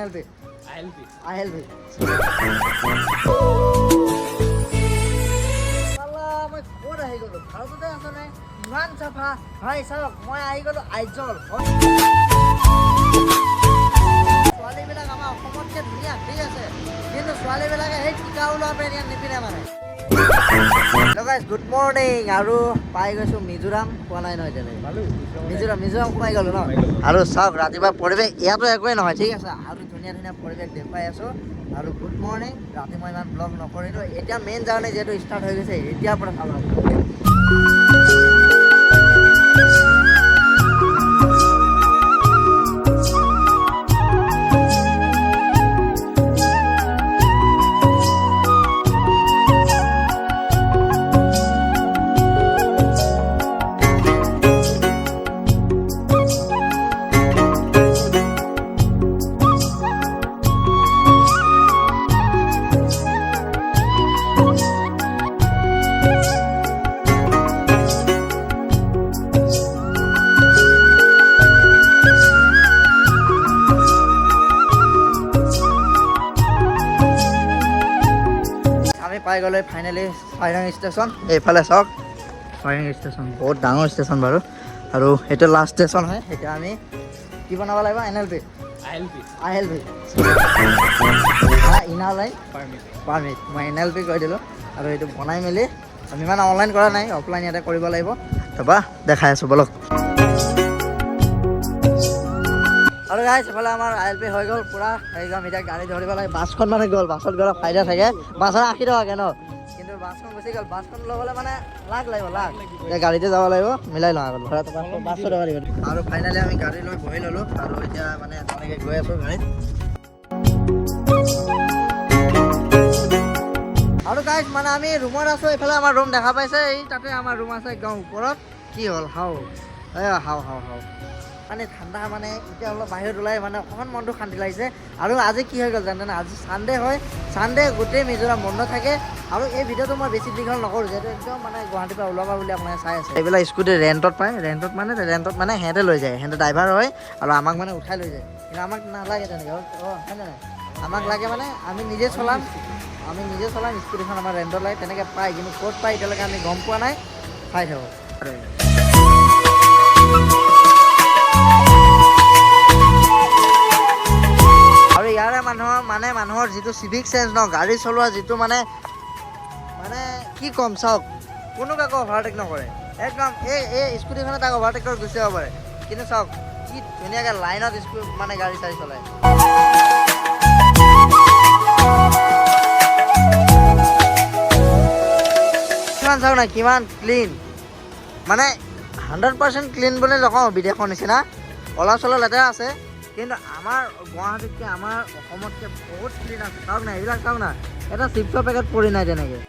NLP? ILP. মই ক'ত আহি গ'লো ভাৰততে আছনে ইমান চাফা ভাই চাওক মই আহি গ'লো আইজল ছোৱালীবিলাক আমাৰ অসমতকৈ ধুনীয়া ঠিক আছে কিন্তু ছোৱালীবিলাকে সেই টিকা ওলোৱা পেণ্ট ইয়াত নিপিন্ধে মানে গুড মৰ্ণিং আৰু পাই গৈছোঁ মিজোৰাম পোৱা নাই নহয় তেনেকৈ মিজোৰাম সোমাই গ'লো ন আৰু চাওক ৰাতিপুৱা পৰিৱেশ ইয়াতো একোৱেই নহয় ঠিক আছে আৰু ধুনীয়া ধুনীয়া পৰিৱেশ দেখুৱাই আছোঁ আৰু গুড মৰ্ণিং ৰাতি মই ইমান ব্লগ নকৰিলোঁ এতিয়া মেইন জাৰ্ণি যিহেতু ষ্টাৰ্ট হৈ গৈছে এতিয়াৰ পৰা চাব পাই গ'লে ফাইনেলি ফাইৰিং ষ্টেচন এইফালে চাওক ফাইৰিং ষ্টেচন বহুত ডাঙৰ ষ্টেচন বাৰু আৰু এইটো লাষ্ট ষ্টেচন হয় এতিয়া আমি কি বনাব লাগিব NLP ইনাৰ লাইন পাৰ্মিট মই NLP কৈ দিলোঁ আৰু এইটো বনাই মেলি আমি মানে অনলাইন কৰা নাই অফলাইন ইয়াতে কৰিব লাগিব তাৰপৰা দেখাই আছোঁ বলক আৰু গাইছ এইফালে আমাৰ ILP হৈ গ'ল পূৰা একদম এতিয়া গাড়ী ধৰিব লাগে বাছখন মানে গ'ল বাছত গ'লে ফাইদা থাকে বাছৰ 80 টকাকৈ ন কিন্তু বাছখন গুচি গ'ল বাছখন ল'বলৈ মানে লাখ লাগিব লাখ এতিয়া গাড়ীতে যাব লাগিব মিলাই লওঁ আগত ধৰা 500 টকা দিব আৰু ফাইনেলি আমি গাড়ী লৈ বহি ল'লোঁ আৰু এতিয়া মানে তেনেকৈ গৈ আছোঁ গাড়ীত আৰু গাইছ মানে আমি ৰুমত আছোঁ এইফালে আমাৰ ৰুম দেখা পাইছে এই তাতে আমাৰ ৰুম আছে একদম ওপৰত কি হ'ল হাও মানে ঠাণ্ডা মানে এতিয়া অলপ বাহিৰত ওলাই মানে অকণমান মনটো শান্তি লাগিছে আৰু আজি কি হৈ গ'ল জানেনে আজি ছানডে হয় ছানডে গোটেই মিজোৰাম বন্ধ থাকে আৰু এই ভিডিঅ'টো মই বেছি দীঘল নকৰোঁ যিহেতু একদম মানে গুৱাহাটীৰ পৰা ওলাবা বুলি আপোনালোকে চাই আছে এইবিলাক স্কুটি ৰেণ্টত পায় ৰেণ্টত মানে সিহঁতে লৈ যায় সিহঁতে ড্ৰাইভাৰ হয় আৰু আমাক মানে উঠাই লৈ যায় কিন্তু আমাক নালাগে তেনেকৈ হয় নাই আমাক লাগে মানে আমি নিজে চলাম স্কুটিখন আমাৰ ৰেণ্টত লাগে তেনেকৈ পায় কিন্তু ক'ত পায় এতিয়ালৈকে আমি গম পোৱা নাই চাই থাকোঁ আৰু ইয়াৰে মানুহৰ যিটো চিভিক চেঞ্চ ন গাড়ী চলোৱা যিটো মানে কি ক'ম চাওক কোনো কাকো অভাৰটেক নকৰে একদম এই স্কুটিখনে তাক অভাৰটেক কৰি গুচি যাব পাৰে কিন্তু চাওক কি ধুনীয়াকৈ লাইনত মানে গাড়ী চাড়ী চলায় কিমান চাওক না কিমান ক্লিন মানে 100% ক্লিন বুলি নকওঁ বিদেশৰ নিচিনা অলপ চলপ লেতেৰা আছে কিন্তু আমাৰ গুৱাহাটীতকৈ আমাৰ অসমতকৈ বহুত ক্লিন আছে চাওক না এইবিলাক চাওক না এটা চিপছৰ পেকেট পৰি নাই তেনেকৈ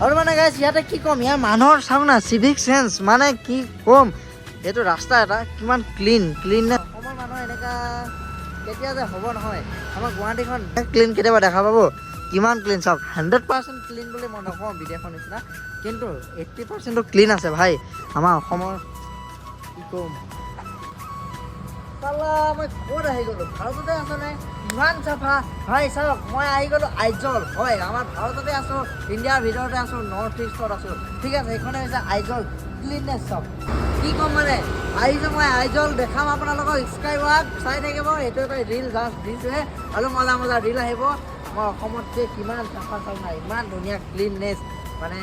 আৰু মানে গাইছ ইয়াতে কি ক'ম ইয়াৰ মানুহৰ চাওক না চিভিক চেঞ্চ মানে কি ক'ম এইটো ৰাস্তা এটা কিমান ক্লিননেছ অসমৰ মানুহ এনেকুৱা কেতিয়া যে হ'ব নহয় আমাৰ গুৱাহাটীখন ক্লিন কেতিয়াবা দেখা পাব কিমান ক্লিন চাওক 100% ক্লিন বুলি মই নকওঁ বিদেশৰ নিচিনা কিন্তু 80%টো ক্লিন আছে ভাই আমাৰ অসমৰ কি ক'ম মই ক'ত আহি গ'লো ভাৰততে আছনে ইমান চাফা ভাই চাওক মই আহি গ'লোঁ আইজল হয় আমাৰ ভাৰততে আছোঁ ইণ্ডিয়াৰ ভিতৰতে আছোঁ নৰ্থ ইষ্টত আছোঁ ঠিক আছে এইখনে হৈছে আইজল ক্লিননেছ চব কি ক'ম মানে আহিছোঁ মই আইজল দেখাম আপোনালোকক স্কাই ৱাক চাই থাকিব এইটো এটা ৰিল জাষ্ট দিছোঁহে আৰু মজা ৰিল আহিব আমাৰ অসমতকৈ কিমান চাফা চাফ নাই ইমান ধুনীয়া ক্লিননেছ মানে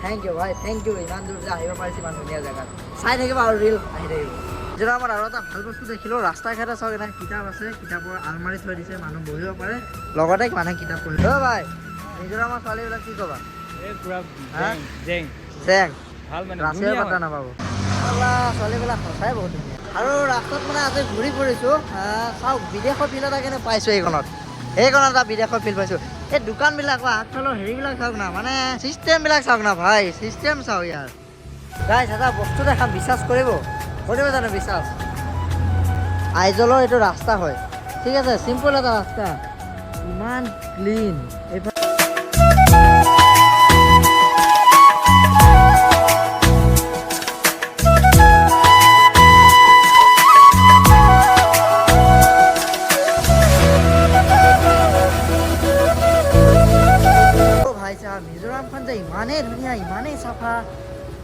থেংক ইউ ভাই থেংক ইউ ইমান দূৰ যে আহিব পাৰিছে ইমান ধুনীয়া জেগাত চাই থাকিব আৰু ৰিল আহি থাকিব মিজোৰামত আৰু এটা ভাল বস্তু দেখিলোঁ ৰাস্তা ঘাটে চাওক এটা কিতাপ আছে কিতাপৰ আলমাৰি থৈ দিছে মানুহ বহিব পাৰে লগতে মানুহে কিতাপ পঢ়িব ভাই মিজোৰামৰ ছোৱালীবিলাক কি ক'বা জেং ৰাছিয়াৰ পাত্তা নাপাব ছোৱালীবিলাক সঁচাই বহুত ধুনীয়া আৰু ৰাস্তাত মানে আজি ঘূৰি ফুৰিছোঁ চাওক বিদেশৰ ফিল্ড এটা কিন্তু পাইছোঁ এইখনত এটা বিদেশৰ ফিল্ড পাইছোঁ এই দোকানবিলাক বা আগফালৰ হেৰিবিলাক চাওক না মানে ছিষ্টেমবিলাক চাওক না ভাই ছিষ্টেম চাওক ইয়াৰ গাইছ এটা বস্তু দেখাম বিশ্বাস কৰিব জানো বিশ্বাস আইজলৰ এইটো ৰাস্তা হয় ঠিক আছে চিম্পল এটা ৰাস্তা ইমান ক্লিন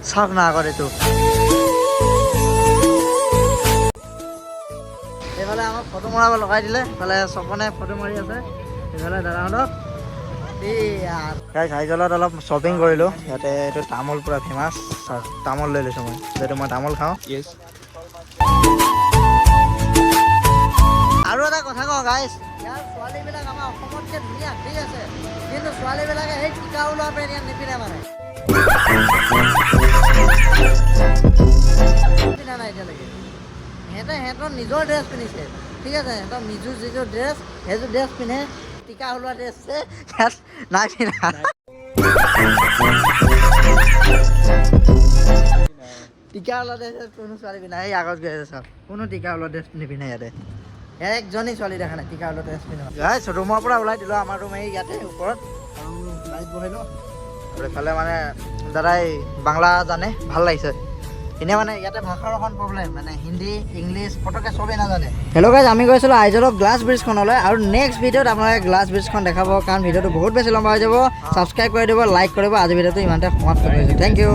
চাওক না আগত এইটো এইফালে আমাক ফটো মৰাব লগাই দিলে এইফালে চপনে ফটো মাৰি আছে এইফালে দাদাহঁতক আইজলত অলপ শ্বপিং কৰিলোঁ ইয়াতে এইটো তামোল পূৰা ফেমাছ তামোল লৈ লৈছোঁ মই যিহেতু মই তামোল খাওঁ আৰু এটা কথা কওঁ গাইছ ইয়াৰ ছোৱালীবিলাক আমাৰ অসমতকৈ ধুনীয়া ঠিক আছে কিন্তু ছোৱালীবিলাকে সেই টিকা ওলোৱা পেণ্ট ইয়াত নিপিন্ধে মানে পিন্ধা নাই এতিয়ালৈকে সিহঁতৰ নিজৰ ড্ৰেছ পিন্ধিছে ঠিক আছে সিহঁতৰ নিজৰ যিযোৰ ড্ৰেছ সেইযোৰ ড্ৰেছ পিন্ধে টিকা ওলোৱা ড্ৰেছ ইয়াত নাই পিন্ধা টিকা ওলোৱা ড্ৰেছ কোনো ছোৱালী পিন্ধা এই আগত গৈ আছে চাওক কোনো টিকা ওলোৱা ড্ৰেছ নিপিন্ধে ইয়াতে একজনী ছোৱালী দেখা নাই টিকা ওলোৱা ড্ৰেছ পিন্ধা গাইছ ৰুমৰ পৰা ওলাই দিলোঁ আমাৰ ৰুম এই ইয়াতে ওপৰত আৰু লাইট বহাইলোঁ আৰু এইফালে মানে দাদাই বাংলা জানে ভাল লাগিছে এনে মানে ইয়াতে ভাষাৰ অকণ প্ৰব্লেম মানে হিন্দী ইংলিছ পটককৈ চবেই নাজানে হেল্ল' গাইজ আমি গৈছিলোঁ আইজলৰ গ্লাছ ব্ৰিজখনলৈ আৰু নেক্সট ভিডিঅ'ত আপোনালোকে গ্লাছ ব্ৰিজখন দেখাব কাৰণ ভিডিঅ'টো বহুত বেছি লম্বা হৈ যাব ছাবস্ক্ৰাইব কৰি দিব লাইক কৰিব আজি ভিডিঅ'টো ইমানতে সমাপ্ত কৰিছোঁ থেংক ইউ